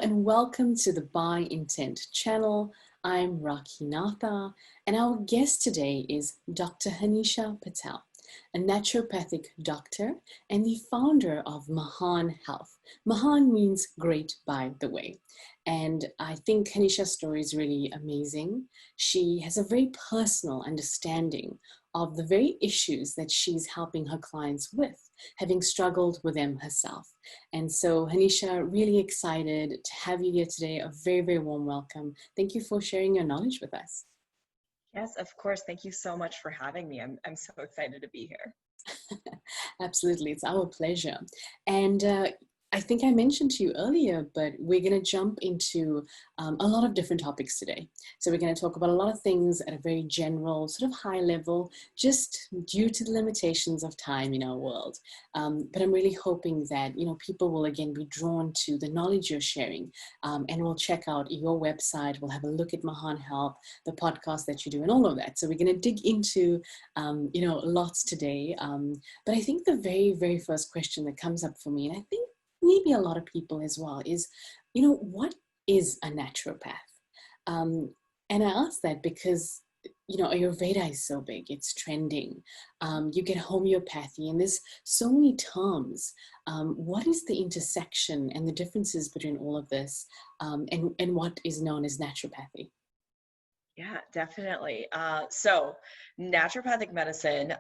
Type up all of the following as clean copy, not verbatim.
and welcome to the By Intent channel. I'm Rakhinatha, and our guest today is Dr. Hanisha Patel, a naturopathic doctor and the founder of Mahan Health. Mahan means great, by the way. And I think Hanisha's story is really amazing. She has a very personal understanding of the very issues that she's helping her clients with, having struggled with them herself. And so, Hanisha, really excited to have you here today. A very, very warm welcome. Thank you for sharing your knowledge with us. Yes, of course. Thank you so much for having me. I'm so excited to be here. Absolutely, it's our pleasure. And I think I mentioned to you earlier, but we're going to jump into a lot of different topics today. So we're going to talk about a lot of things at a very general, sort of high level, just due to the limitations of time in our world. But I'm really hoping that, people will again be drawn to the knowledge you're sharing, and we'll check out your website. We'll have a look at Mahan Health, the podcast that you do, and all of that. So we're going to dig into, lots today. But I think the very, very first question that comes up for me, and I think maybe a lot of people as well, is, what is a naturopath? And I ask that because, Ayurveda is so big, it's trending. You get homeopathy, and there's so many terms. What is the intersection and the differences between all of this, and what is known as naturopathy? Yeah, definitely. So naturopathic medicine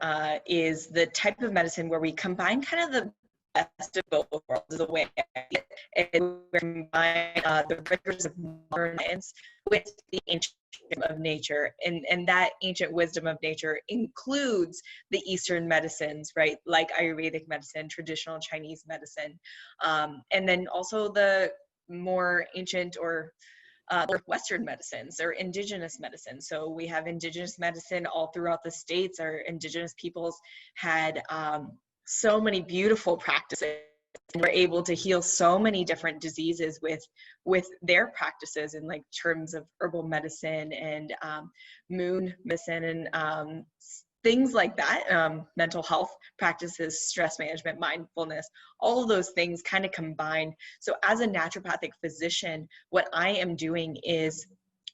is the type of medicine where we combine kind of the best of both worlds, the way I see it. And we combine the rigors of modern science with the ancient wisdom of nature. And that ancient wisdom of nature includes the Eastern medicines, right? Like Ayurvedic medicine, traditional Chinese medicine. And then also the more ancient or Western medicines or indigenous medicine. So we have indigenous medicine all throughout the states. Our indigenous peoples had so many beautiful practices and were able to heal so many different diseases with their practices in like terms of herbal medicine and moon medicine and things like that, mental health practices, stress management, mindfulness, all of those things kind of combined. So as a naturopathic physician, what I am doing is,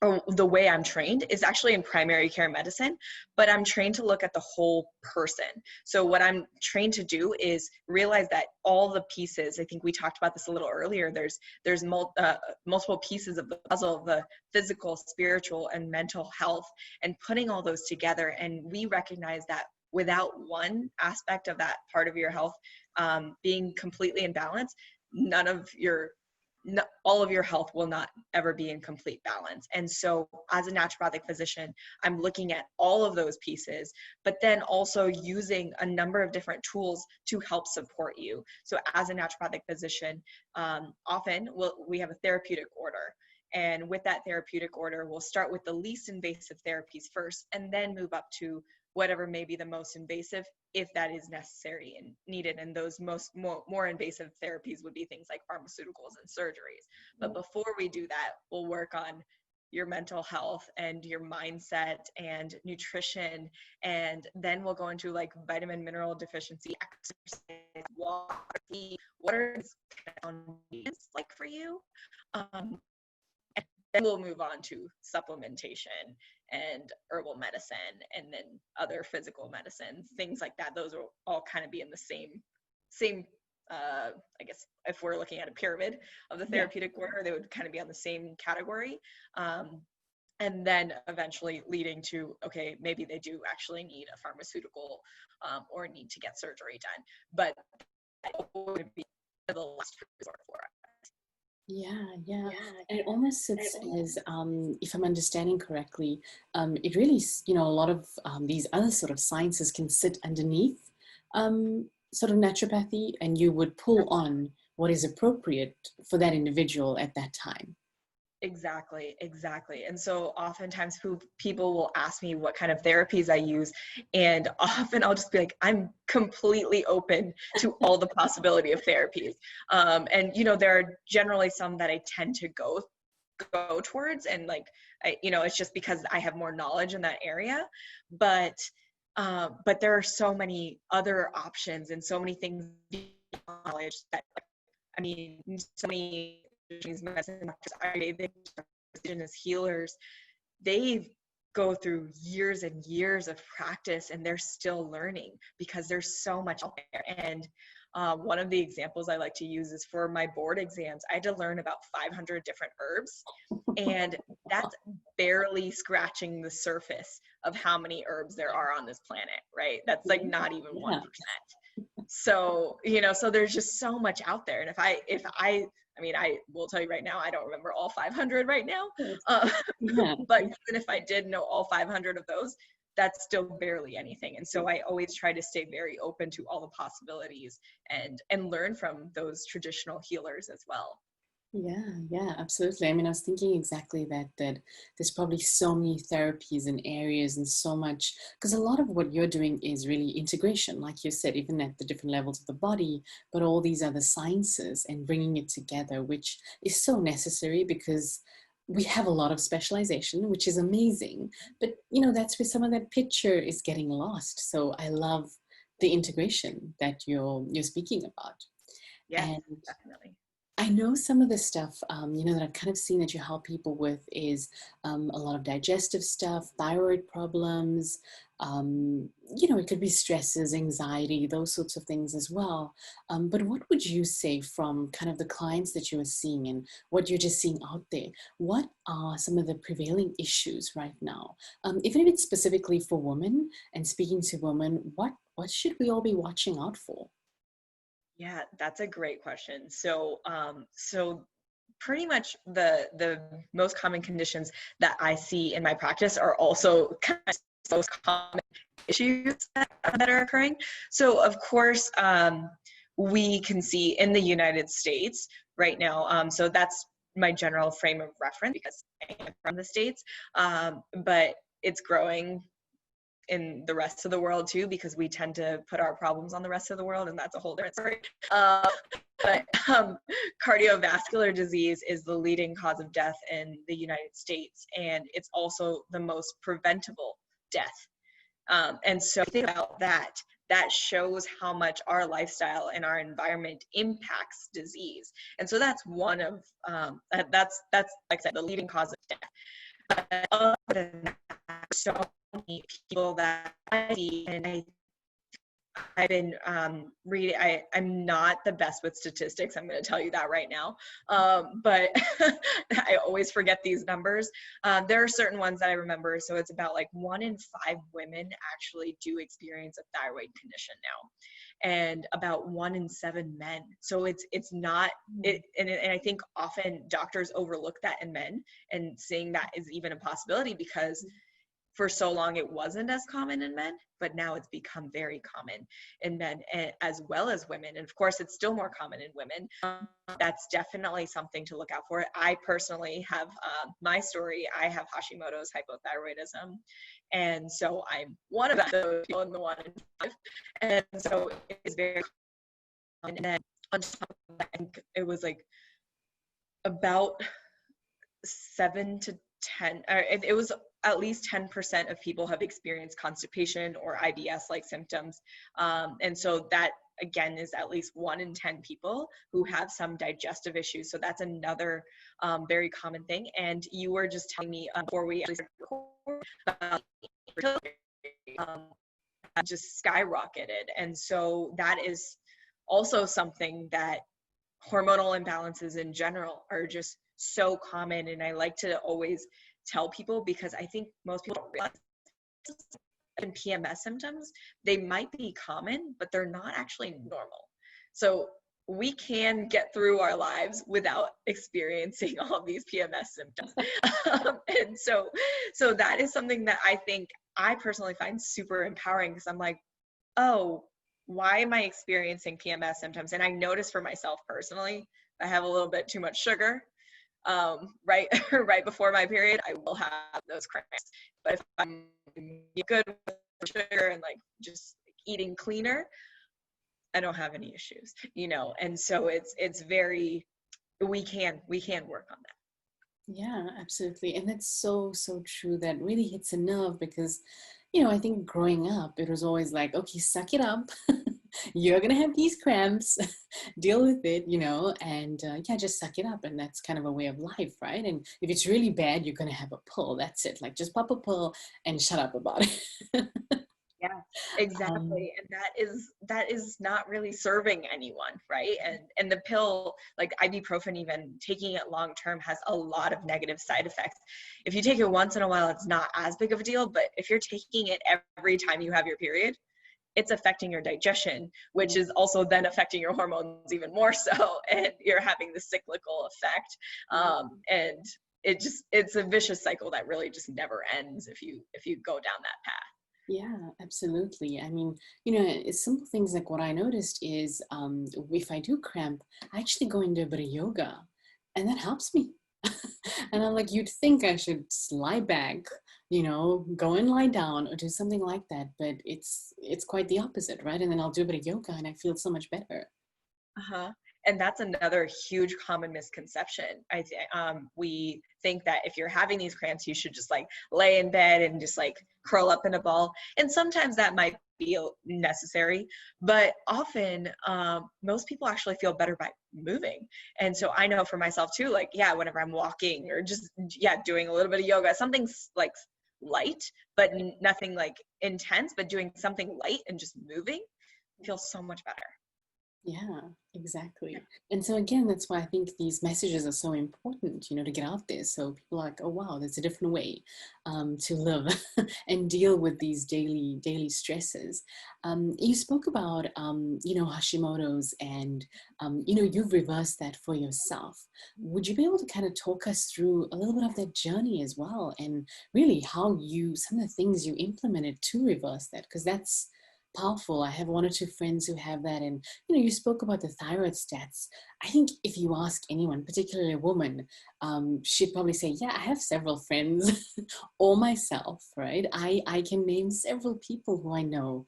or the way I'm trained is actually in primary care medicine, but I'm trained to look at the whole person. So what I'm trained to do is realize that all the pieces, I think we talked about this a little earlier, there's multiple pieces of the puzzle, the physical, spiritual, and mental health, and putting all those together. And we recognize that without one aspect of that part of your health being completely in balance, all of your health will not ever be in complete balance. And so as a naturopathic physician, I'm looking at all of those pieces, but then also using a number of different tools to help support you. So as a naturopathic physician, often we have a therapeutic order. And with that therapeutic order, we'll start with the least invasive therapies first, and then move up to whatever may be the most invasive, if that is necessary and needed. And those more invasive therapies would be things like pharmaceuticals and surgeries. But before we do that, we'll work on your mental health and your mindset and nutrition. And then we'll go into like vitamin, mineral deficiency, exercise, water, what are these like for you? And then we'll move on to supplementation and herbal medicine, and then other physical medicines, things like that. Those will all kind of be in the same I guess if we're looking at a pyramid of the therapeutic order, they would kind of be on the same category. And then eventually leading to, okay, maybe they do actually need a pharmaceutical or need to get surgery done. But that would be the last resort for us. Yeah. And it almost sits as, if I'm understanding correctly, it really, a lot of these other sort of sciences can sit underneath sort of naturopathy, and you would pull on what is appropriate for that individual at that time. Exactly. And so oftentimes people will ask me what kind of therapies I use, and often I'll just be like, I'm completely open to all the possibility of therapies. And there are generally some that I tend to go towards, and like, it's just because I have more knowledge in that area. But there are so many other options and so many things beyond knowledge that, so many these medicine doctors, as healers, they go through years and years of practice, and they're still learning because there's so much out there. And one of the examples I like to use is for my board exams, I had to learn about 500 different herbs, and that's barely scratching the surface of how many herbs there are on this planet, right? That's like not even 1%. So, you know, so there's just so much out there. And I mean, I will tell you right now, I don't remember all 500 right now. But even if I did know all 500 of those, that's still barely anything. And so I always try to stay very open to all the possibilities and learn from those traditional healers as well. Yeah, absolutely. I mean, I was thinking exactly that there's probably so many therapies and areas and so much, because a lot of what you're doing is really integration, like you said, even at the different levels of the body, but all these other sciences and bringing it together, which is so necessary because we have a lot of specialization, which is amazing. But, you know, that's where some of that picture is getting lost. So I love the integration that you're speaking about. Yes, And definitely. I know some of the stuff, you know, that I've kind of seen that you help people with is a lot of digestive stuff, thyroid problems, you know, it could be stresses, anxiety, those sorts of things as well. But what would you say from kind of the clients that you are seeing and what you're just seeing out there? What are some of the prevailing issues right now? Even if it's specifically for women and speaking to women, what should we all be watching out for? Yeah, that's a great question. So, so pretty much the most common conditions that I see in my practice are also kind of most common issues that are occurring. So, of course, we can see in the United States right now. So that's my general frame of reference because I am from the States, but it's growing in the rest of the world too, because we tend to put our problems on the rest of the world, and that's a whole different story. But cardiovascular disease is the leading cause of death in the United States, and it's also the most preventable death. And so think about that. That shows how much our lifestyle and our environment impacts disease. And so that's one of that's like I said, the leading cause of death. But other than that, so many people that I see, and I've been reading, I'm not the best with statistics, I'm going to tell you that right now, but I always forget these numbers. There are certain ones that I remember, so it's about like 1 in 5 women actually do experience a thyroid condition now, and about 1 in 7 men. So it's not, and I think often doctors overlook that in men, and saying that is even a possibility because for so long it wasn't as common in men, but now it's become very common in men as well as women. And of course, it's still more common in women. That's definitely something to look out for. I personally have my story. I have Hashimoto's hypothyroidism. And so I'm one of those people in the 1 in 5. And so it's very common. And then on top of that, I think it was like about 7 to 10, it was at least 10% of people have experienced constipation or IBS-like symptoms. And so that, again, is at least 1 in 10 people who have some digestive issues. So that's another very common thing. And you were just telling me before we actually started recording, just skyrocketed. And so that is also something that hormonal imbalances in general are just so common. And I like to always tell people, because I think most people don't realize in PMS symptoms, they might be common, but they're not actually normal. So we can get through our lives without experiencing all of these PMS symptoms. And so that is something that I think I personally find super empowering, because I'm like, oh, why am I experiencing PMS symptoms? And I notice for myself personally, I have a little bit too much sugar. Right before my period, I will have those cramps. But if I'm good with sugar and like just eating cleaner, I don't have any issues, you know. And so it's very, we can work on that. Yeah, absolutely. And that's so true. That really hits a nerve because, you know, I think growing up, it was always like, okay, suck it up. you're going to have these cramps, deal with it, you know, and yeah, just suck it up. And that's kind of a way of life, right? And if it's really bad, you're going to have a pill. That's it. Like, just pop a pill and shut up about it. Yeah, um, exactly. And that is not really serving anyone, right? And the pill, like ibuprofen, even taking it long term has a lot of negative side effects. If you take it once in a while, it's not as big of a deal, but if you're taking it every time you have your period, it's affecting your digestion, which is also then affecting your hormones even more so, and you're having the cyclical effect. And it's a vicious cycle that really just never ends if you go down that path. Yeah, absolutely. I mean, you know, it's simple things like what I noticed is if I do cramp, I actually go and do a bit of yoga, and that helps me. And I'm like, you'd think I should lie back, you know, go and lie down or do something like that, but it's quite the opposite, right? And then I'll do a bit of yoga and I feel so much better. Uh-huh. And that's another huge common misconception. We think that if you're having these cramps, you should just like lay in bed and just like curl up in a ball. And sometimes that might be necessary, but often most people actually feel better by moving. And so I know for myself too, like, yeah, whenever I'm walking or just, yeah, doing a little bit of yoga, something like light, but nothing like intense, but doing something light and just moving feels so much better. Yeah, exactly. And so again, that's why I think these messages are so important, you know, to get out there. So people are like, oh wow, there's a different way to live and deal with these daily stresses. You spoke about, you know, Hashimoto's, and you know, you've reversed that for yourself. Would you be able to kind of talk us through a little bit of that journey as well, and really how some of the things you implemented to reverse that? Because that's powerful. I have one or two friends who have that. And, you know, you spoke about the thyroid stats. I think if you ask anyone, particularly a woman, she'd probably say, yeah, I have several friends or myself, right? I can name several people who I know.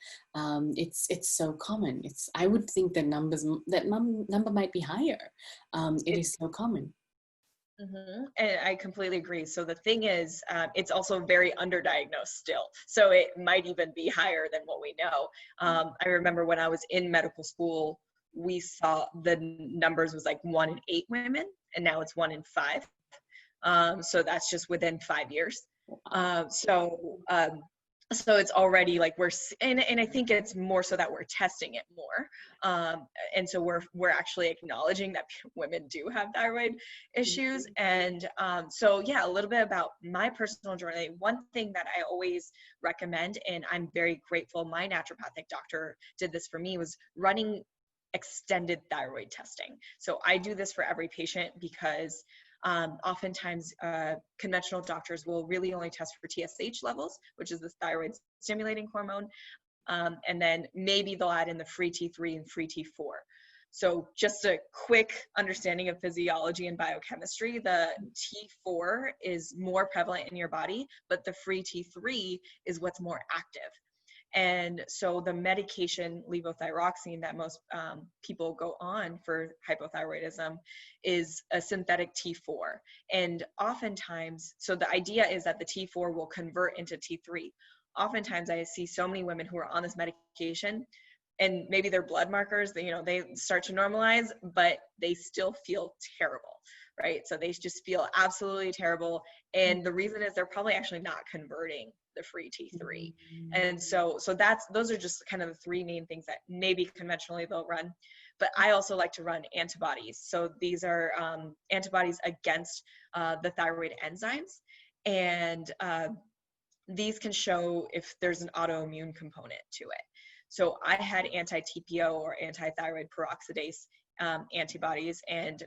It's so common. I would think that number might be higher. It is so common. And I completely agree. So the thing is, it's also very underdiagnosed still. So it might even be higher than what we know. I remember when I was in medical school, we saw the numbers was like 1 in 8 women, and now it's 1 in 5. So that's just within 5 years. So it's already like and I think it's more so that we're testing it more, and so we're actually acknowledging that women do have thyroid issues. And so yeah, a little bit about my personal journey. One thing that I always recommend, and I'm very grateful my naturopathic doctor did this for me, was running extended thyroid testing. So I do this for every patient because oftentimes conventional doctors will really only test for TSH levels, which is the thyroid stimulating hormone, and then maybe they'll add in the free T3 and free T4. So just a quick understanding of physiology and biochemistry, the T4 is more prevalent in your body, but the free T3 is what's more active. And so the medication levothyroxine that most people go on for hypothyroidism is a synthetic T4. And oftentimes, so the idea is that the T4 will convert into T3. Oftentimes I see so many women who are on this medication and maybe their blood markers, you know, they start to normalize, but they still feel terrible, right? So they just feel absolutely terrible. And the reason is they're probably actually not converting the free T3. And so those are just kind of the 3 main things that maybe conventionally they'll run. But I also like to run antibodies. So these are antibodies against the thyroid enzymes. And these can show if there's an autoimmune component to it. So I had anti-TPO or anti-thyroid peroxidase antibodies, and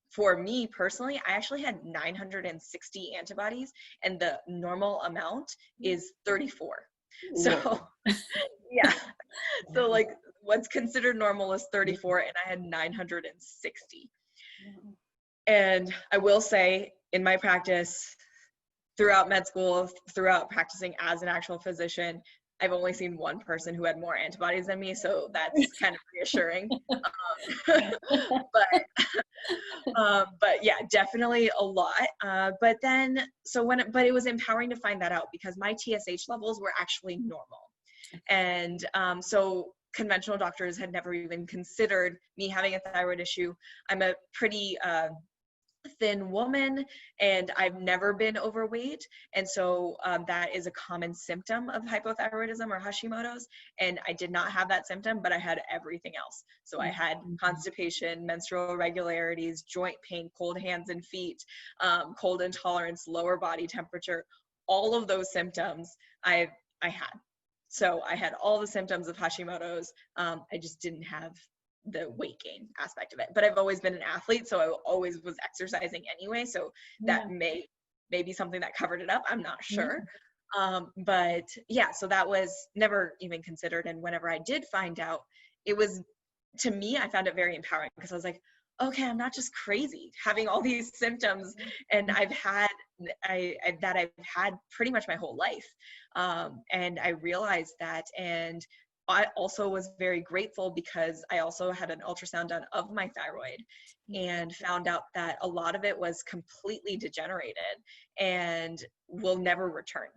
for me personally, I actually had 960 antibodies, and the normal amount is 34. So yeah, so like what's considered normal is 34, and I had 960. And I will say, in my practice, throughout med school, throughout practicing as an actual physician, I've only seen one person who had more antibodies than me, so that's kind of reassuring. But yeah, definitely a lot. But it was empowering to find that out because my TSH levels were actually normal. And so conventional doctors had never even considered me having a thyroid issue. I'm a pretty thin woman, and I've never been overweight, and so that is a common symptom of hypothyroidism or Hashimoto's, and I did not have that symptom, but I had everything else. So I had constipation, menstrual irregularities, joint pain, cold hands and feet, cold intolerance, lower body temperature, all of those symptoms I had. So I had all the symptoms of Hashimoto's. I just didn't have the weight gain aspect of it, but I've always been an athlete, so I always was exercising anyway, so that may be something that covered it up. I'm not sure. But yeah, so that was never even considered. And whenever I did find out, it was, to me, I found it very empowering, because I was like, okay, I'm not just crazy having all these symptoms, and I've had pretty much my whole life. And I realized that, and I also was very grateful, because I also had an ultrasound done of my thyroid and found out that a lot of it was completely degenerated and will never return.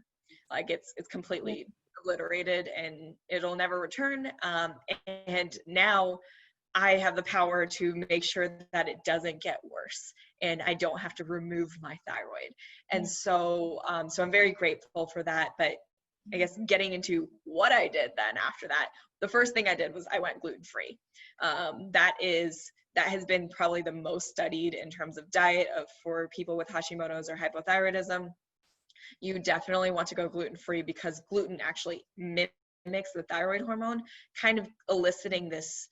Like it's completely obliterated and it'll never return. And now I have the power to make sure that it doesn't get worse and I don't have to remove my thyroid. And so I'm very grateful for that. But I guess getting into what I did then after that, the first thing I did was I went gluten-free. That has been probably the most studied in terms of diet for people with Hashimoto's or hypothyroidism. You definitely want to go gluten-free, because gluten actually mimics the thyroid hormone, kind of eliciting this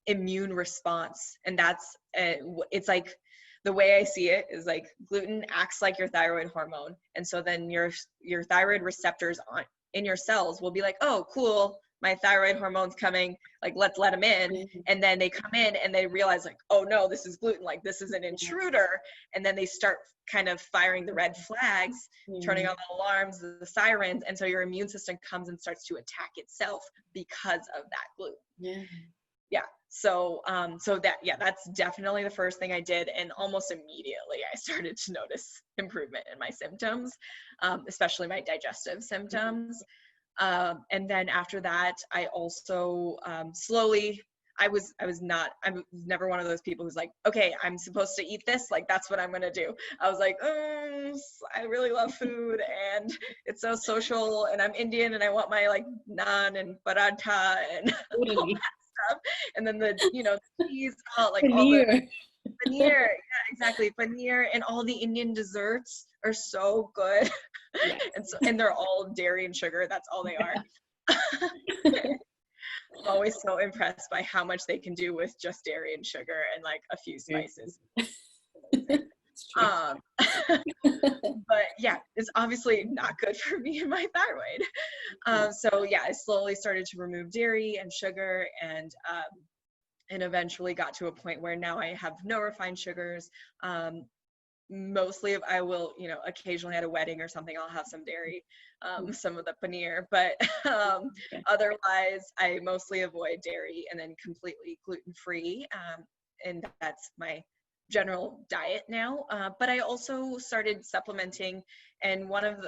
immune response. And that's, it's like, the way I see it is like gluten acts like your thyroid hormone. And so then your thyroid receptors in your cells will be like, oh, cool, my thyroid hormone's coming, like, let's let them in. And then they come in and they realize like, oh no, this is gluten, like this is an intruder. And then they start kind of firing the red flags, turning on the alarms, the sirens. And so your immune system comes and starts to attack itself because of that gluten. Yeah. So that's definitely the first thing I did. And almost immediately I started to notice improvement in my symptoms, especially my digestive symptoms. And then after that, I also slowly, I was never one of those people who's like, okay, I'm supposed to eat this, like that's what I'm gonna do. I was like, I really love food and it's so social, and I'm Indian and I want my like naan and paratha and all that stuff. And then the cheese, like paneer. All the paneer, yeah, exactly, paneer, and all the Indian desserts are so good. And they're all dairy and sugar. That's all they are. I'm always so impressed by how much they can do with just dairy and sugar and like a few spices. But yeah, it's obviously not good for me and my thyroid. So yeah, I slowly started to remove dairy and sugar, and eventually got to a point where now I have no refined sugars. Mostly I will, occasionally at a wedding or something, I'll have some dairy, some of the paneer, but otherwise I mostly avoid dairy, and then completely gluten-free. And that's my general diet now. But I also started supplementing, and one of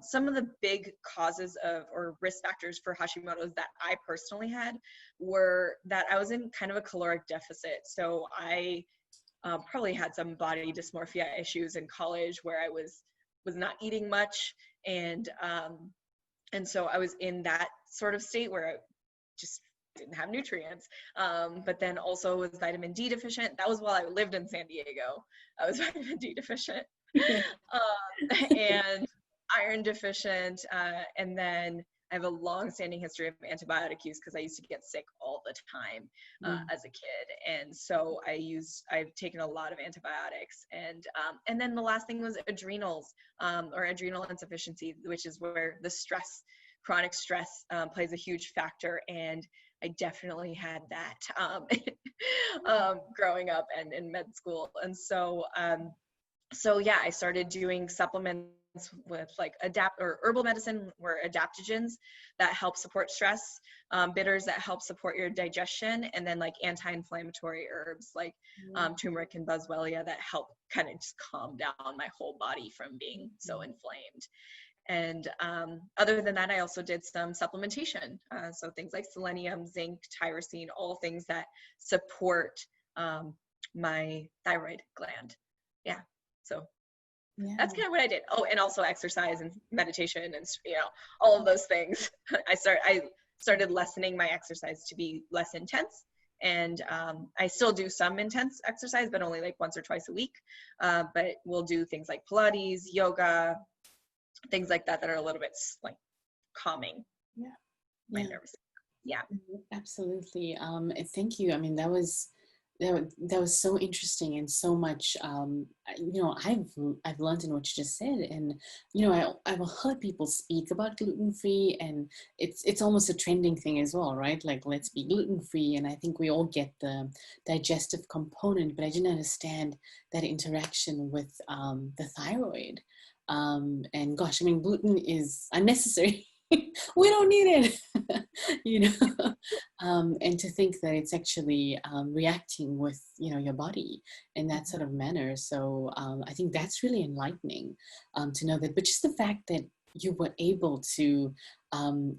some of the big causes or risk factors for Hashimoto's that I personally had were that I was in kind of a caloric deficit. So I probably had some body dysmorphia issues in college where I was not eating much, and so I was in that sort of state where I just didn't have nutrients, but then also was vitamin D deficient. That was while I lived in San Diego. I was vitamin D deficient, and iron deficient, and then I have a long-standing history of antibiotic use because I used to get sick all the time as a kid, and so I've taken a lot of antibiotics, and then the last thing was adrenals, or adrenal insufficiency, which is where the chronic stress plays a huge factor, and I definitely had that growing up and in med school, and so yeah, I started doing supplements with like herbal medicine or adaptogens that help support stress, bitters that help support your digestion, and then like anti-inflammatory herbs like turmeric and boswellia that help kind of just calm down my whole body from being so inflamed. And other than that, I also did some supplementation. So things like selenium, zinc, tyrosine, all things that support my thyroid gland. Yeah. So that's kind of what I did. Oh, and also exercise and meditation and, you know, all of those things. I started lessening my exercise to be less intense. And I still do some intense exercise, but only like once or twice a week. But we'll do things like Pilates, yoga, things like that that are a little bit like calming my nerves. Yeah. Absolutely. Thank you. I mean, that was so interesting, and so much, you know, I've learned in what you just said. And, you know, I've heard people speak about gluten-free, and it's almost a trending thing as well, right? Like, let's be gluten-free. And I think we all get the digestive component, but I didn't understand that interaction with the thyroid. And gosh, I mean, gluten is unnecessary. We don't need it, you know. And to think that it's actually reacting with, you know, your body in that sort of manner. So I think that's really enlightening to know that. But just the fact that you were able to,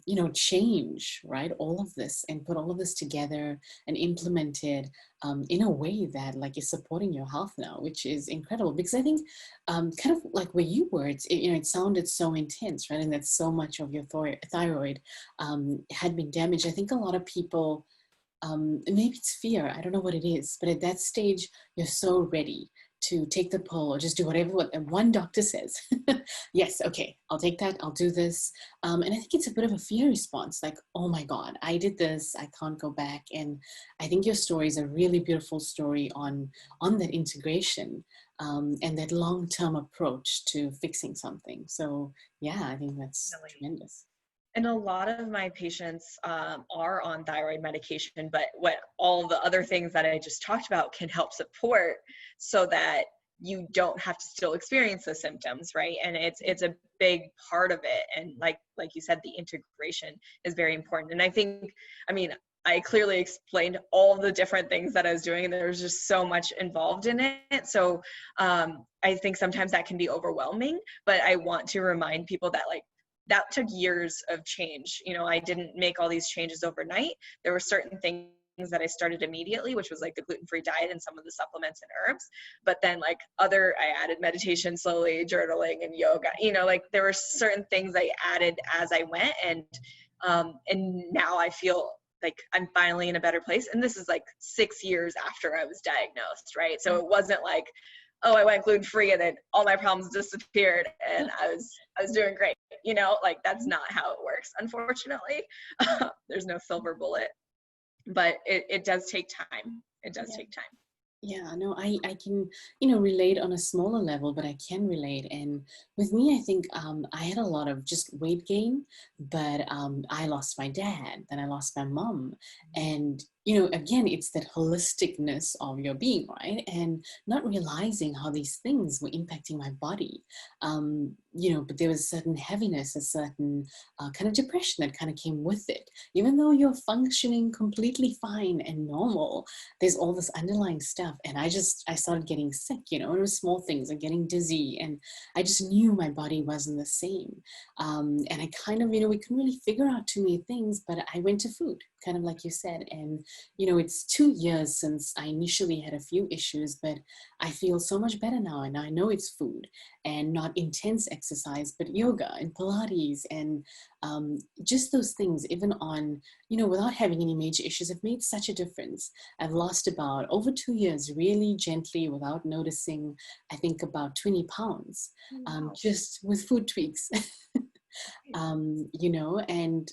you know, change, right, all of this and put all of this together and implement it in a way that, like, is supporting your health now, which is incredible. Because I think kind of like where you were, you know, it sounded so intense, right? And that so much of your thyroid had been damaged. I think a lot of people, maybe it's fear, I don't know what it is, but at that stage, you're so ready to take the pill or just do whatever what one doctor says. Yes, okay, I'll take that, I'll do this. And I think it's a bit of a fear response, like, oh my God, I did this, I can't go back. And I think your story is a really beautiful story on that integration and that long-term approach to fixing something. So yeah, I think that's tremendous. And a lot of my patients are on thyroid medication, but what all the other things that I just talked about can help support so that you don't have to still experience the symptoms, right? And it's a big part of it. And like you said, the integration is very important. And I think, I mean, I clearly explained all the different things that I was doing, and there was just so much involved in it. So I think sometimes that can be overwhelming, but I want to remind people that, like, that took years of change. You know, I didn't make all these changes overnight. There were certain things that I started immediately, which was like the gluten-free diet and some of the supplements and herbs. But then like I added meditation slowly, journaling and yoga, you know, like there were certain things I added as I went. And now I feel like I'm finally in a better place. And this is like 6 years after I was diagnosed, right? So it wasn't like, oh, I went gluten-free and then all my problems disappeared and I was doing great. You know, like that's not how it works, unfortunately. There's no silver bullet, but it does take time. It does take time. Yeah, no, I can, you know, relate on a smaller level, but I can relate. And with me, I think I had a lot of just weight gain, but I lost my dad, then I lost my mom. And, you know, again, it's that holisticness of your being, right? And not realizing how these things were impacting my body. You know, but there was a certain heaviness, a certain kind of depression that kind of came with it. Even though you're functioning completely fine and normal, there's all this underlying stuff. And I started getting sick, you know, it was small things like getting dizzy. And I just knew my body wasn't the same. And I kind of, you know, we couldn't really figure out too many things, but I went to food, kind of like you said. And, you know, it's 2 years since I initially had a few issues, but I feel so much better now. And I know it's food and not intense exercise, but yoga and Pilates and just those things, even on, you know, without having any major issues, have made such a difference. I've lost about over 2 years, really gently, without noticing, I think about 20 pounds, just with food tweaks, you know, and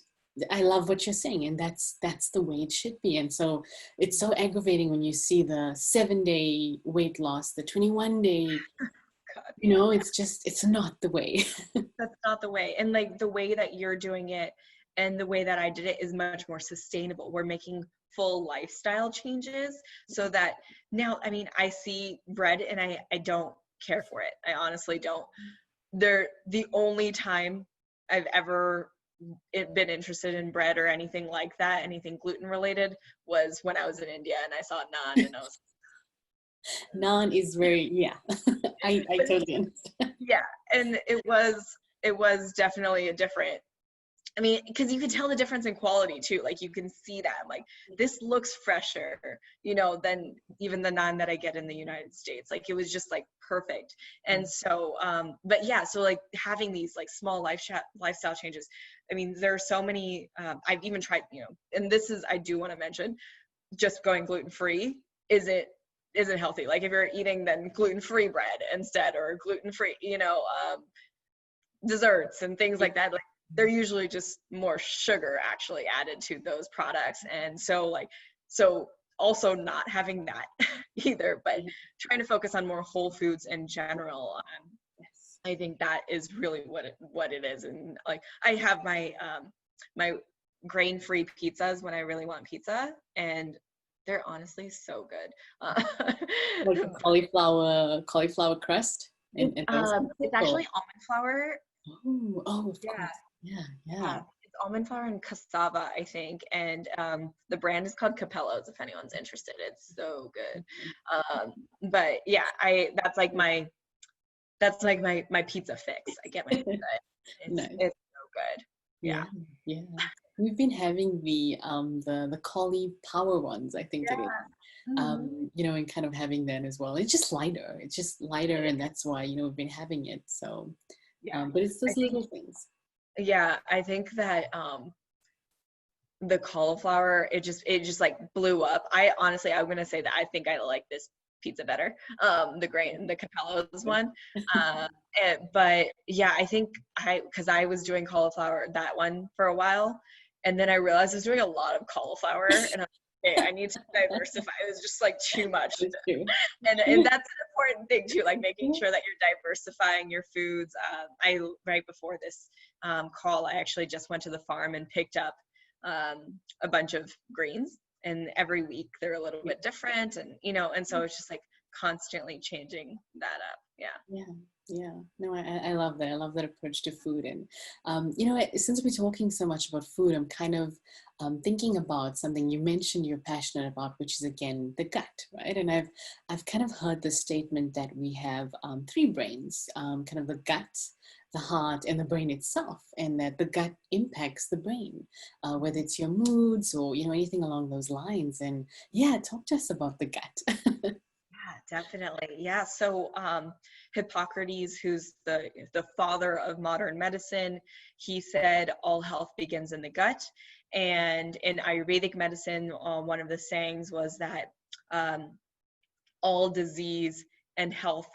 I love what you're saying, and that's the way it should be. And so it's so aggravating when you see the 7-day weight loss, the 21-day, you know, it's not the way. That's not the way. And like the way that you're doing it and the way that I did it is much more sustainable. We're making full lifestyle changes so that now, I mean, I see bread and I don't care for it. I honestly don't. The only time I've ever been interested in bread or anything like that, anything gluten related, was when I was in India and I saw naan and I was Naan is very, yeah, I totally understand. Yeah, and it was it was definitely a different, I mean, because you can tell the difference in quality too. Like you can see that, like, this looks fresher, you know, than even the naan that I get in the United States. Like it was just like perfect. And so, but yeah, so like having these like small lifestyle changes. I mean, there are so many, I've even tried, you know, and this is, I do want to mention, just going gluten-free isn't healthy. Like if you're eating then gluten-free bread instead, or gluten-free, you know, desserts and things like that, like they're usually just more sugar actually added to those products. And so like, so also not having that either, but trying to focus on more whole foods in general. I think that is really what it is. And like I have my my grain-free pizzas when I really want pizza, and they're honestly so good. Like the cauliflower crust. And It's actually almond flour. Of Yeah. course. Yeah. It's almond flour and cassava, I think, and the brand is called Capello's. If anyone's interested, it's so good. But yeah, that's like my pizza fix. I get my pizza. Nice. It's so good. Yeah. We've been having the cauliflower ones, I think it is. You know, and kind of having that as well. It's just lighter. And that's why, you know, we've been having it. So, but it's those little things. Yeah, I think that the cauliflower, it just like blew up. I'm gonna say that I think I like this pizza better, the Capello's one. But yeah, I think because I was doing cauliflower, that one, for a while, and then I realized I was doing a lot of cauliflower, and okay, I need to diversify. It was just like too much. And that's an important thing too, like making sure that you're diversifying your foods. Right before this call, I actually just went to the farm and picked up a bunch of greens, and every week they're a little bit different, and you know, and so it's just like constantly changing that up. No, I love that. I love that approach to food. And you know, since we're talking so much about food, I'm kind of thinking about something you mentioned you're passionate about, which is, again, the gut, right? And I've kind of heard the statement that we have three brains, kind of the gut, the heart, and the brain itself, and that the gut impacts the brain, whether it's your moods or, you know, anything along those lines. And yeah, talk to us about the gut. Yeah, definitely. Yeah. So Hippocrates, who's the father of modern medicine, he said all health begins in the gut. And in Ayurvedic medicine, one of the sayings was that all disease and health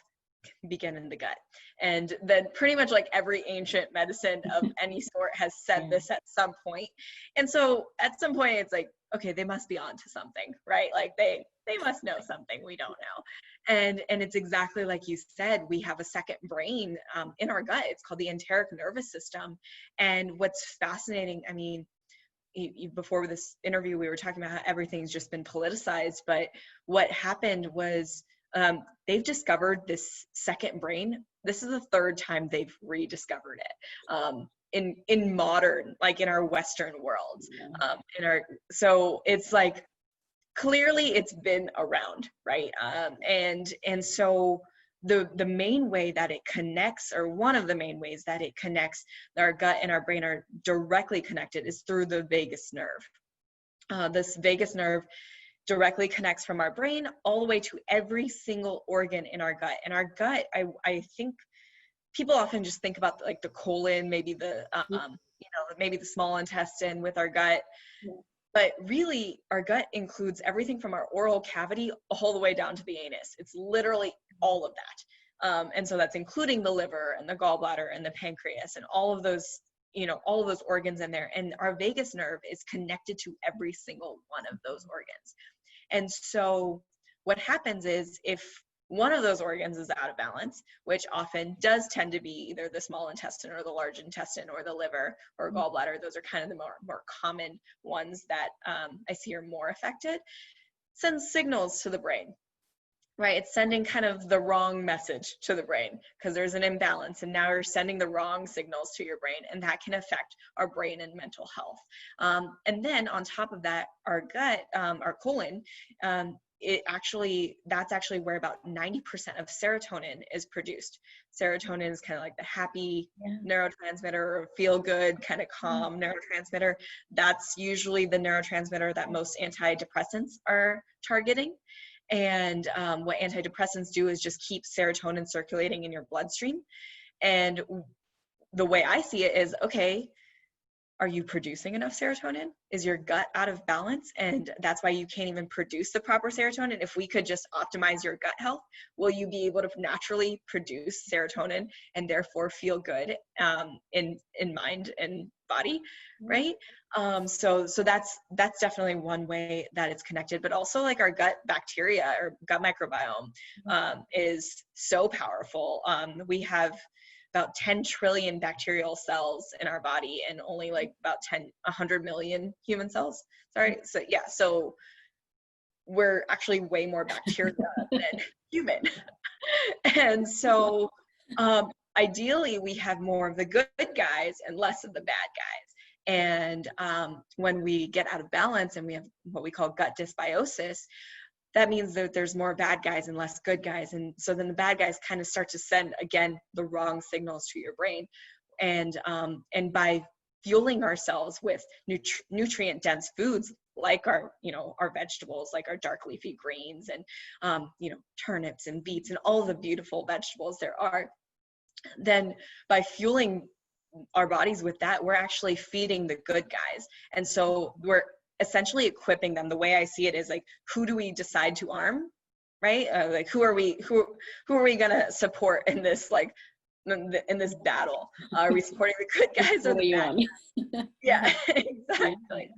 begin in the gut. And then pretty much like every ancient medicine of any sort has said this at some point. And so at some point it's like, okay, they must be onto something, right? Like they must know something we don't know. And it's exactly like you said, we have a second brain in our gut. It's called the enteric nervous system. And what's fascinating, I mean, before this interview, we were talking about how everything's just been politicized, but what happened was they've discovered this second brain. This is the third time they've rediscovered it in modern, like in our Western world. So it's like, clearly it's been around, right? And so the main way that it connects, or one of the main ways that it connects, our gut and our brain are directly connected, is through the vagus nerve. This vagus nerve directly connects from our brain all the way to every single organ in our gut. And our gut, I think people often just think about like the colon, maybe the maybe the small intestine with our gut. But really, our gut includes everything from our oral cavity all the way down to the anus. It's literally all of that. And so that's including the liver and the gallbladder and the pancreas and all of those, all of those organs in there. And our vagus nerve is connected to every single one of those organs. And so what happens is, if one of those organs is out of balance, which often does tend to be either the small intestine or the large intestine or the liver or gallbladder, those are kind of the more common ones that I see are more affected, sends signals to the brain, right? It's sending kind of the wrong message to the brain because there's an imbalance, and now you're sending the wrong signals to your brain, and that can affect our brain and mental health. And then on top of that, our gut, our colon, that's actually where about 90% of serotonin is produced. Serotonin is kind of like the happy neurotransmitter, or feel good, kind of calm neurotransmitter. That's usually the neurotransmitter that most antidepressants are targeting. And what antidepressants do is just keep serotonin circulating in your bloodstream. And the way I see it is, okay, are you producing enough serotonin? Is your gut out of balance? And that's why you can't even produce the proper serotonin. If we could just optimize your gut health, will you be able to naturally produce serotonin and therefore feel good in mind and body, right? So that's definitely one way that it's connected. But also, like, our gut bacteria or gut microbiome is so powerful. We have about 10 trillion bacterial cells in our body, and only like about 100 million human cells. Sorry. So yeah, so we're actually way more bacteria than human. And so ideally we have more of the good guys and less of the bad guys. And when we get out of balance and we have what we call gut dysbiosis, that means that there's more bad guys and less good guys. And so then the bad guys kind of start to send, again, the wrong signals to your brain. And by fueling ourselves with nutrient dense foods, like our vegetables, like our dark leafy greens and, turnips and beets and all the beautiful vegetables there are, then by fueling our bodies with that, we're actually feeding the good guys. And so we're essentially equipping them. The way I see it is, like, who do we decide to arm, right? Like, who are we gonna support in this, like, in this battle? Are we supporting the good guys or the bad guys? Yeah, exactly.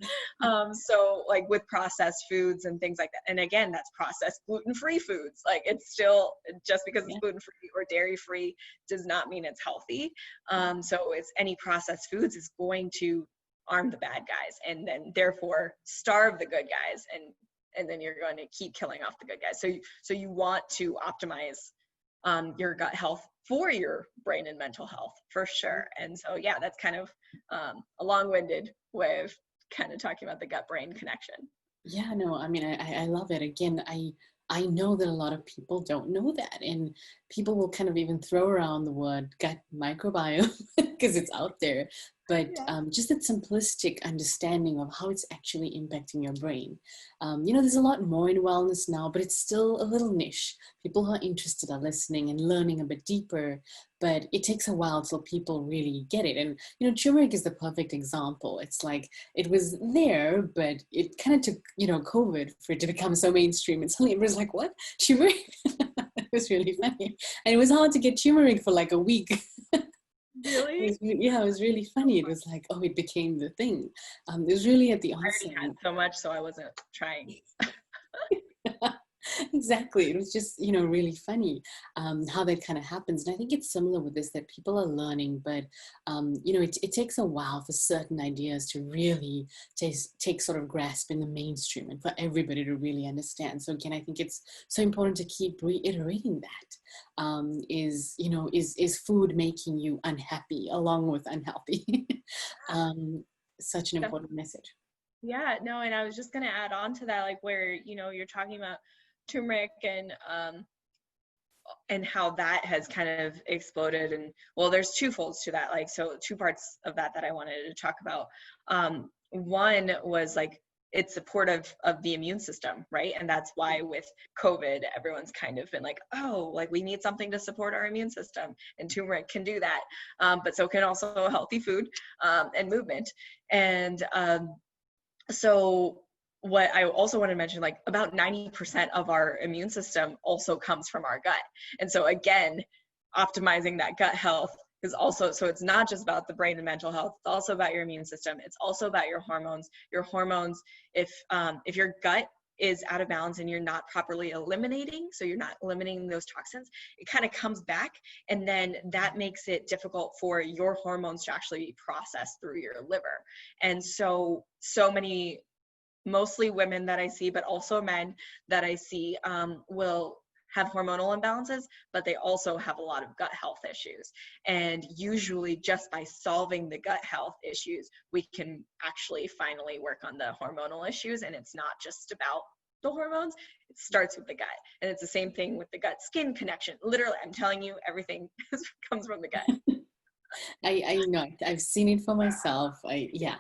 So, like, with processed foods and things like that, and again, that's processed gluten-free foods. Like, it's still, just because it's gluten-free or dairy-free does not mean it's healthy. So it's any processed foods is going to arm the bad guys, and then therefore starve the good guys, and then you're going to keep killing off the good guys. So you want to optimize your gut health for your brain and mental health, for sure. And so yeah, that's kind of a long-winded way of kind of talking about the gut-brain connection. Yeah, no, I mean, I love it. Again, I know that a lot of people don't know that, and people will kind of even throw around the word gut microbiome because it's out there. But just that simplistic understanding of how it's actually impacting your brain. There's a lot more in wellness now, but it's still a little niche. People who are interested are listening and learning a bit deeper, but it takes a while till people really get it. And, turmeric is the perfect example. It's like, it was there, but it kind of took, COVID for it to become so mainstream. And suddenly it was like, what? Turmeric? It was really funny. And it was hard to get turmeric for like a week. Really? It was really funny. It was like, oh, it became the thing. It was really at the onset. I already had so much, so I wasn't trying. Exactly. It was just, really funny how that kind of happens. And I think it's similar with this, that people are learning, but, it takes a while for certain ideas to really take sort of grasp in the mainstream and for everybody to really understand. So again, I think it's so important to keep reiterating that. Is food making you unhappy along with unhealthy? Such an important message. Yeah, no, and I was just going to add on to that, like, where, you're talking about turmeric and how that has kind of exploded. And well, there's two folds to that, like, so two parts of that I wanted to talk about. One was, like, it's supportive of the immune system, right? And that's why with COVID, everyone's kind of been like, oh, like, we need something to support our immune system, and turmeric can do that. But so can also healthy food and movement. And so what I also want to mention, like, about 90% of our immune system also comes from our gut. And so again, optimizing that gut health is also, so it's not just about the brain and mental health, it's also about your immune system. It's also about your hormones. Your hormones, if your gut is out of balance and you're not properly eliminating, so you're not eliminating those toxins, it kind of comes back, and then that makes it difficult for your hormones to actually be processed through your liver. And so many, mostly women that I see, but also men that I see, will have hormonal imbalances, but they also have a lot of gut health issues. And usually just by solving the gut health issues, we can actually finally work on the hormonal issues. And it's not just about the hormones, it starts with the gut. And it's the same thing with the gut skin connection. Literally, I'm telling you, everything comes from the gut. I know, I've seen it for myself. Yeah,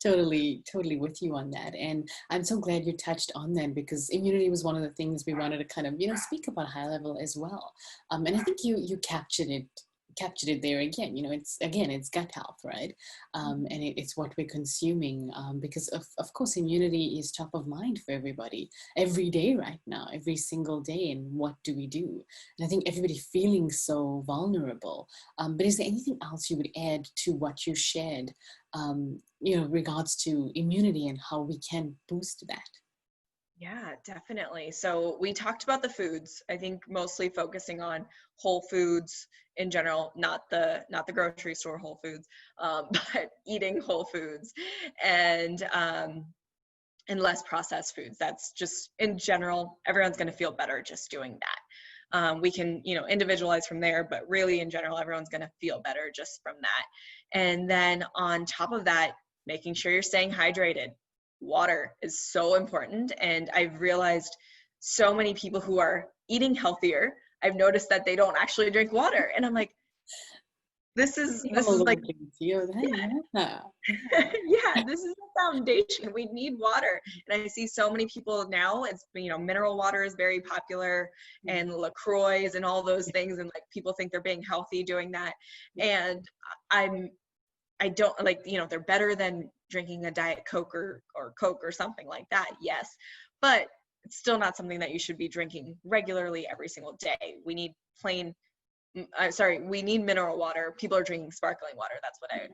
totally with you on that. And I'm so glad you touched on that, because immunity was one of the things we wanted to kind of, speak about high level as well. And I think you captured it there again. It's gut health, right? And it's what we're consuming, because of course immunity is top of mind for everybody every day right now, every single day. And what do we do? And I think everybody feeling so vulnerable. But is there anything else you would add to what you shared, regards to immunity and how we can boost that? Yeah, definitely. So we talked about the foods, I think mostly focusing on whole foods in general, not the grocery store whole foods, but eating whole foods and less processed foods. That's just in general, everyone's going to feel better just doing that. We can, individualize from there, but really in general, everyone's going to feel better just from that. And then on top of that, making sure you're staying hydrated. Water is so important. And I've realized so many people who are eating healthier, I've noticed that they don't actually drink water. And I'm like, this is like, yeah. yeah, this is the foundation. We need water. And I see so many people now, it's, mineral water is very popular, and LaCroix and all those things. And like, people think they're being healthy doing that. And I don't like, they're better than drinking a Diet Coke or Coke or something like that. Yes. But it's still not something that you should be drinking regularly every single day. We need we need mineral water. People are drinking sparkling water. That's what I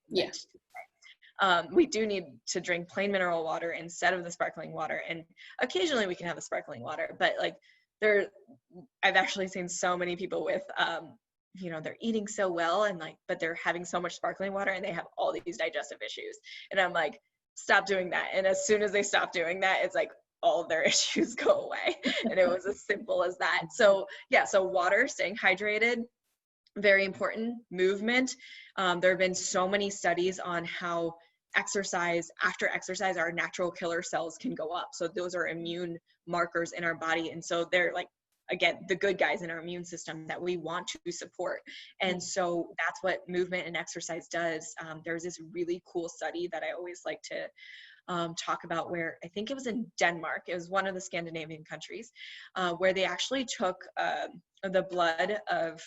meant to say. We do need to drink plain mineral water instead of the sparkling water. And occasionally we can have the sparkling water, but like I've actually seen so many people with, they're eating so well and like, but they're having so much sparkling water and they have all these digestive issues. And I'm like, stop doing that. And as soon as they stop doing that, it's like all of their issues go away. And it was as simple as that. So yeah, so water, staying hydrated, very important. Movement. There have been so many studies on how after exercise, our natural killer cells can go up. So those are immune markers in our body. And so they're like, again, the good guys in our immune system that we want to support. And so that's what movement and exercise does. There's this really cool study that I always like to talk about, where I think it was in Denmark. It was one of the Scandinavian countries, where they actually took the blood of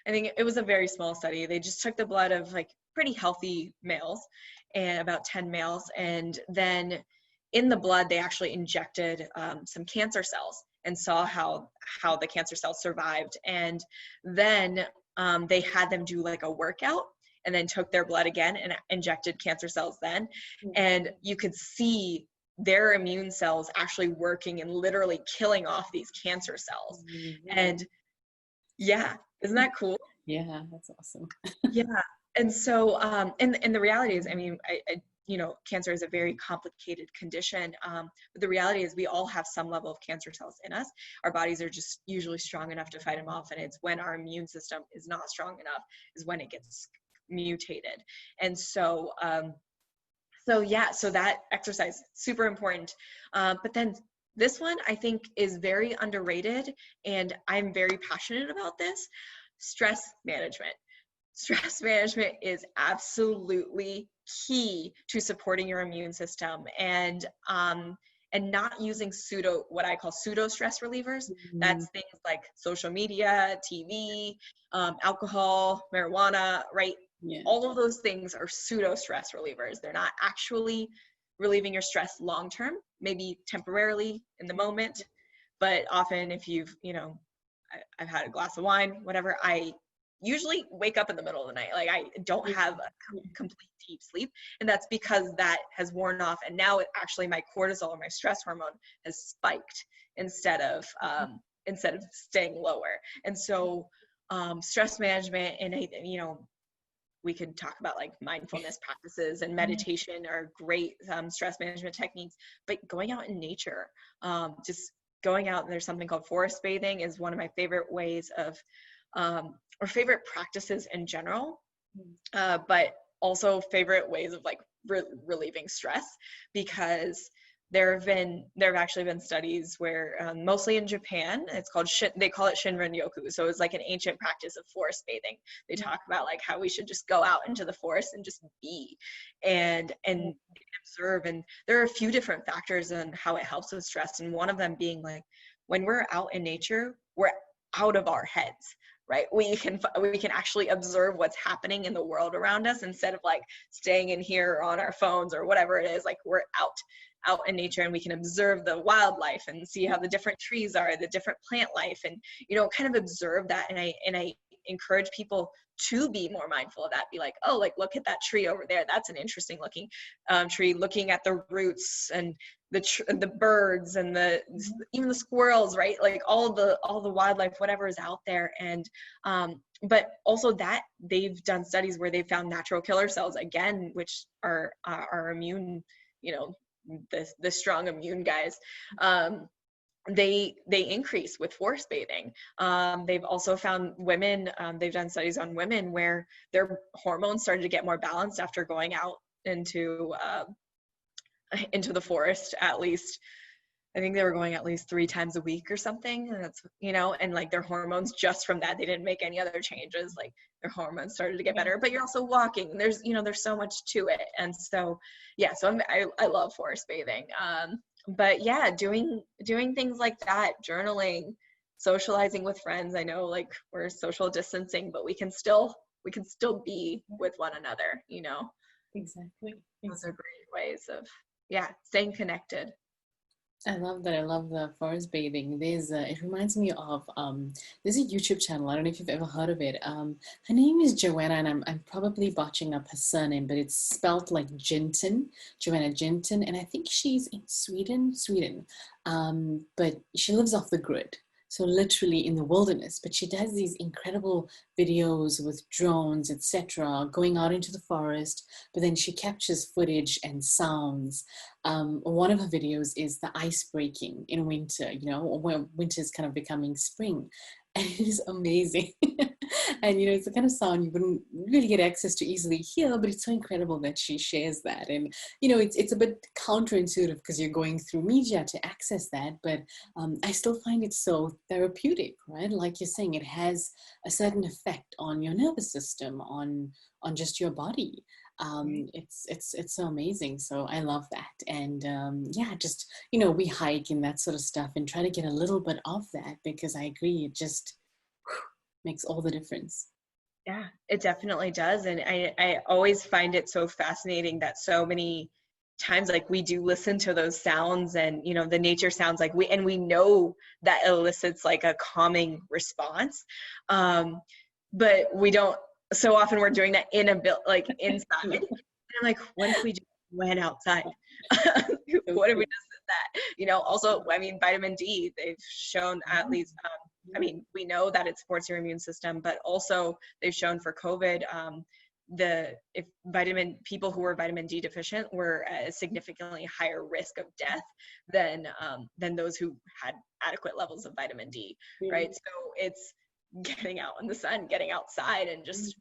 I think it was a very small study. They just took the blood of like pretty healthy males, and about 10 males. And then in the blood, they actually injected some cancer cells and saw how the cancer cells survived. And then they had them do like a workout, and then took their blood again and injected cancer cells then. And you could see their immune cells actually working and literally killing off these cancer cells. And yeah, isn't that cool? Yeah, that's awesome. Yeah. And so, and the reality is, I mean, cancer is a very complicated condition. But the reality is we all have some level of cancer cells in us. Our bodies are just usually strong enough to fight them off. And it's when our immune system is not strong enough is when it gets mutated. And so, so that exercise, super important. But then this one I think is very underrated, and I'm very passionate about this: stress management. Stress management is absolutely key to supporting your immune system, and not using what I call pseudo stress relievers. That's things like social media, TV, alcohol, marijuana, right? Yeah. All of those things are pseudo stress relievers. They're not actually relieving your stress long term, maybe temporarily in the moment, but often if you've, I've had a glass of wine, whatever, I usually wake up in the middle of the night. Like I don't have a complete deep sleep. And that's because that has worn off. And now actually my cortisol, or my stress hormone, has spiked instead of staying lower. And so stress management, and we could talk about like mindfulness practices and meditation are great stress management techniques, but going out in nature, just going out, and there's something called forest bathing is one of my favorite ways of, or favorite practices in general, but also favorite ways of like relieving stress, because there have actually been studies where mostly in Japan, it's called they call it Shinrin-yoku. So it's like an ancient practice of forest bathing. They talk about like how we should just go out into the forest and just be and observe. And there are a few different factors on how it helps with stress. And one of them being like when we're out in nature, we're out of our heads. Right, we can actually observe what's happening in the world around us instead of like staying in here on our phones or whatever it is. Like we're out in nature, and we can observe the wildlife and see how the different trees are, the different plant life, and kind of observe that. And I encourage people to be more mindful of that. Be like, oh, like look at that tree over there. That's an interesting looking tree. Looking at the roots and the birds and even the squirrels, right? Like all the wildlife, whatever is out there. And but also that they've done studies where they found natural killer cells again, which are immune, the strong immune guys. They increase with forest bathing. They've also found women, they've done studies on women where their hormones started to get more balanced after going out into the forest. At least I think they were going at least 3 times a week or something. And that's, and like their hormones just from that, they didn't make any other changes. Like their hormones started to get better, but you're also walking. There's so much to it. And so, yeah, so I love forest bathing. But yeah, doing things like that, journaling, socializing with friends. I know like we're social distancing, but we can still be with one another, Exactly. Those are great ways of, staying connected. I love that. I love the forest bathing. It reminds me of, there's a YouTube channel. I don't know if you've ever heard of it. Her name is Joanna, and I'm probably botching up her surname, but it's spelled like Jinton, Joanna Jinton. And I think she's in Sweden. But she lives off the grid. So literally in the wilderness, but she does these incredible videos with drones, etc., going out into the forest, but then she captures footage and sounds. One of her videos is the ice breaking in winter, when winter is kind of becoming spring. And it is amazing. And, it's the kind of sound you wouldn't really get access to easily here, but it's so incredible that she shares that. And, it's a bit counterintuitive because you're going through media to access that, but I still find it so therapeutic, right? Like you're saying, it has a certain effect on your nervous system, on just your body. It's so amazing. So I love that. And just we hike and that sort of stuff and try to get a little bit of that, because I agree, it just makes all the difference. Yeah, it definitely does. And I always find it so fascinating that so many times like we do listen to those sounds and the nature sounds, like we know that elicits like a calming response, but we don't. So often we're doing that like inside. And I'm like, what if we just went outside? What if we just did that? Also, I mean, vitamin D, they've shown at least, we know that it supports your immune system, but also they've shown for COVID, people who were vitamin D deficient were at a significantly higher risk of death than those who had adequate levels of vitamin D, right? So it's getting out in the sun, getting outside, and just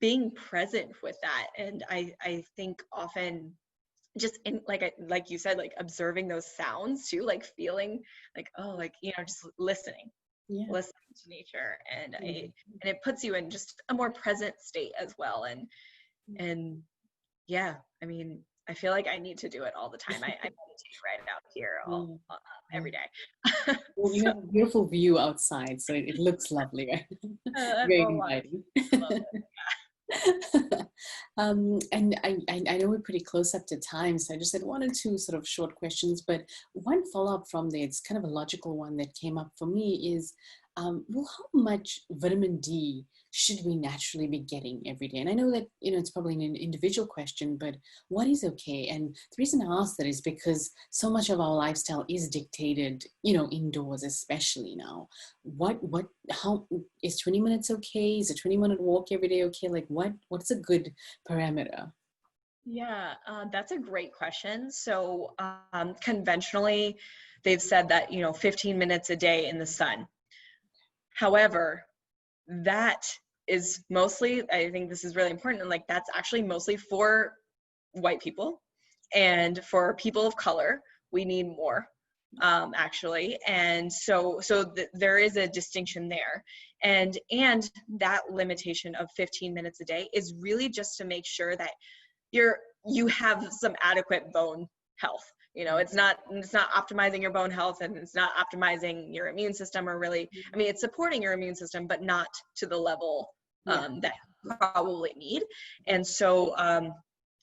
being present with that. And I think often just in like you said, like observing those sounds too, like feeling like, oh, like, just listening to nature, and it puts you in just a more present state as well. And yeah, I mean, I feel like I need to do it all the time. I meditate right out here every day. Well, you have a beautiful view outside, so it looks lovely, right? Very inviting. And I know we're pretty close up to time, so I just had 1 or 2 sort of short questions, but one follow-up from there, it's kind of a logical one that came up for me is, how much vitamin D should we naturally be getting every day? And I know that, it's probably an individual question, but what is okay? And the reason I ask that is because so much of our lifestyle is dictated, indoors, especially now. How is 20 minutes okay? Is a 20-minute walk every day okay? Like what's a good parameter? Yeah, that's a great question. So conventionally, they've said that, 15 minutes a day in the sun. However, that is mostly, I think this is really important, and like that's actually mostly for white people And for people of color, we need more, actually. And so there is a distinction there. And that limitation of 15 minutes a day is really just to make sure that you have some adequate bone health. You know, it's not optimizing your bone health, and it's not optimizing your immune system, or really, I mean, it's supporting your immune system, but not to the level that you probably need. And so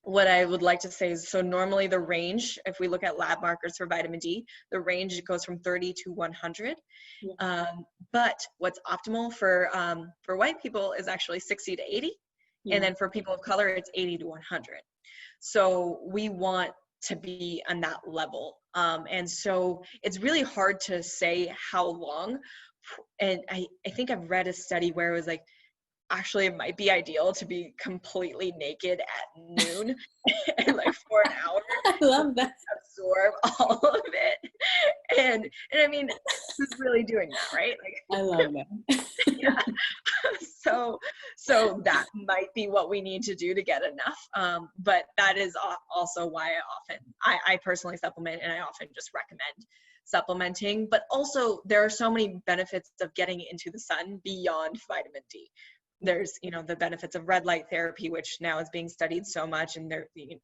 what I would like to say is, so normally the range, if we look at lab markers for vitamin D, the range goes from 30 to 100. But what's optimal for white people is actually 60 to 80. And then for people of color, it's 80 to 100. So we want to be on that level. And so it's really hard to say how long. And I think I've read a study where it was like, actually it might be ideal to be completely naked at noon and like for an hour. I love that. Absorb all of it. And I mean, who's really doing that, right? Like, I love that. Yeah. So that might be what we need to do to get enough. But that is also why I personally supplement, and I often just recommend supplementing. But also there are so many benefits of getting into the sun beyond vitamin D. There's, the benefits of red light therapy, which now is being studied so much, and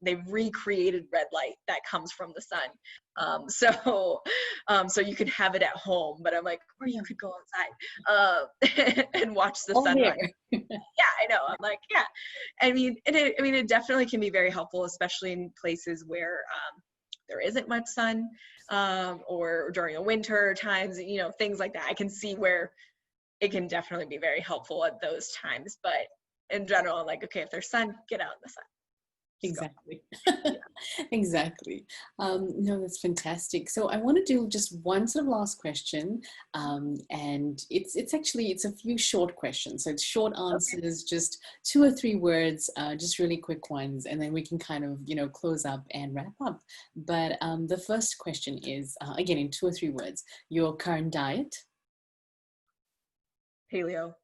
they've recreated red light that comes from the sun. So you could have it at home, but I'm like, or you could go outside and watch the sunrise. Yeah, I know. I'm like, yeah. I mean, it definitely can be very helpful, especially in places where there isn't much sun, or during the winter times, things like that. I can see where it can definitely be very helpful at those times. But in general, I'm like, okay, if there's sun, get out in the sun. Exactly. Exactly. No, that's fantastic. So I want to do just one sort of last question. And it's a few short questions. So it's short answers, just 2 or 3 words, just really quick ones. And then we can kind of, close up and wrap up. But the first question is, again, in 2 or 3 words, your current diet. Paleo.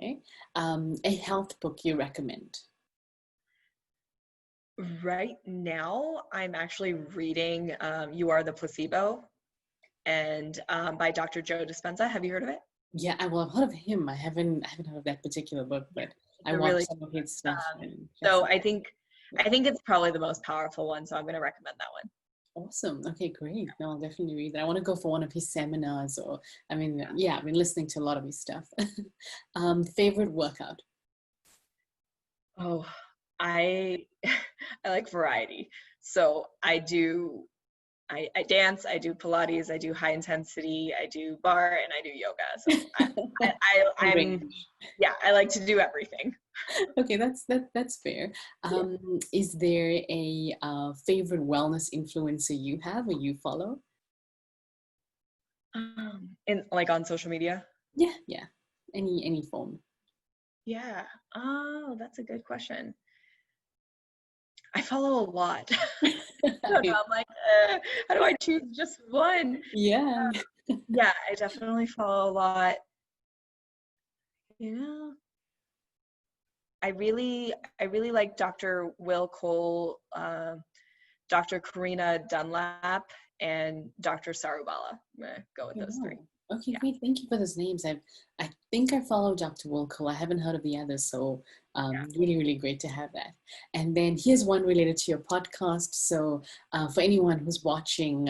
Okay. A health book you recommend. Right now, I'm actually reading You Are the Placebo, and by Dr. Joe Dispenza. Have you heard of it? Yeah, I've heard of him. I haven't heard of that particular book, but I watched some of his stuff. So I think it's probably the most powerful one, so I'm going to recommend that one. Awesome. Okay, great. No, I'll definitely read that. I want to go for one of his seminars, or I've been listening to a lot of his stuff. Favorite workout? Oh, I like variety. So I dance, I do Pilates, I do high intensity, I do bar, and I do yoga. So I like to do everything. Okay, that's fair. Is there a favorite wellness influencer you have or you follow? Like on social media? Yeah. Any form. Yeah. Oh, that's a good question. I follow a lot. I'm like, how do I choose just one? Yeah. Yeah, I definitely follow a lot. I really like Dr. Will Cole, Dr. Karina Dunlap, and Dr. Sarubala. I'm gonna go with those 3. Okay, great. Thank you for those names. I think I follow Dr. Will Cole. I haven't heard of the others, so really, really great to have that. And then here's one related to your podcast. So for anyone who's watching,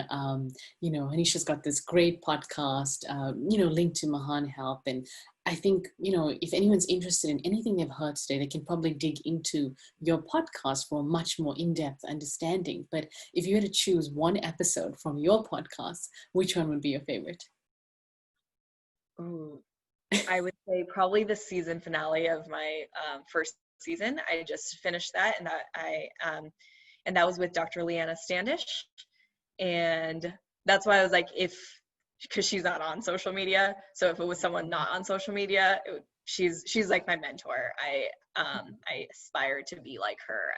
Hanisha's got this great podcast, linked to Mahan Health. And I think, if anyone's interested in anything they've heard today, they can probably dig into your podcast for a much more in-depth understanding. But if you had to choose one episode from your podcast, which one would be your favorite? Ooh, I would say probably the season finale of my first season. I just finished that, and that was with Dr. Leanna Standish, and that's why I was like, because she's not on social media, so if it was someone not on social media, she's like my mentor. I aspire to be like her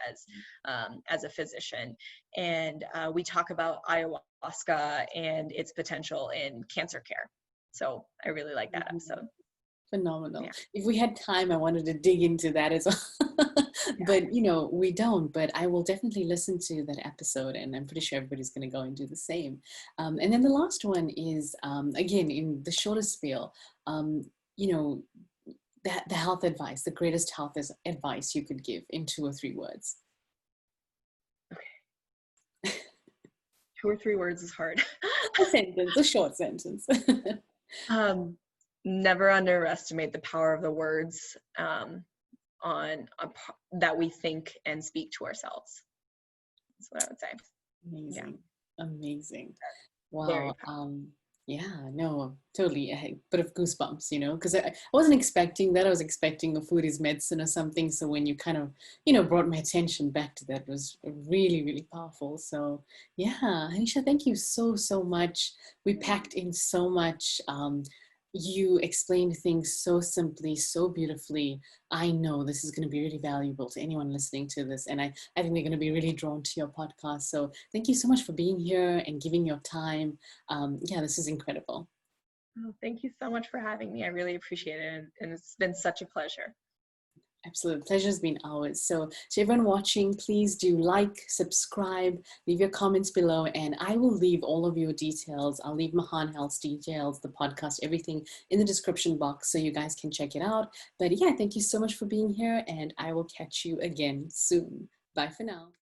as a physician, and we talk about ayahuasca and its potential in cancer care. So I really like that episode. Phenomenal. Yeah. If we had time, I wanted to dig into that as well. But, you know, we don't. But I will definitely listen to that episode, and I'm pretty sure everybody's going to go and do the same. And then the last one is, again, in the shortest spiel, you know, the health advice, the greatest health advice you could give in 2 or 3 words. Okay. 2 or 3 words is hard. A sentence, a short sentence. Never underestimate the power of the words that we think and speak to ourselves. That's what I would say. Amazing. Yeah. Amazing. Very Wow. Yeah, no, totally. A bit of goosebumps, you know, because I wasn't expecting that. I was expecting a food is medicine or something. So when you kind of, you know, brought my attention back to that, was really, really powerful. So yeah, Hanisha, thank you so, so much. We packed in so much. You explained things so simply, so beautifully. I know this is going to be really valuable to anyone listening to this. And I think they're going to be really drawn to your podcast. So thank you so much for being here and giving your time. Yeah, this is incredible. Oh, thank you so much for having me. I really appreciate it. And it's been such a pleasure. Absolute pleasure's been ours. So everyone watching, please do like, subscribe, leave your comments below, and I will leave all of your details. I'll leave Mahan Health's details, the podcast, everything in the description box so you guys can check it out. But yeah, thank you so much for being here, and I will catch you again soon. Bye for now.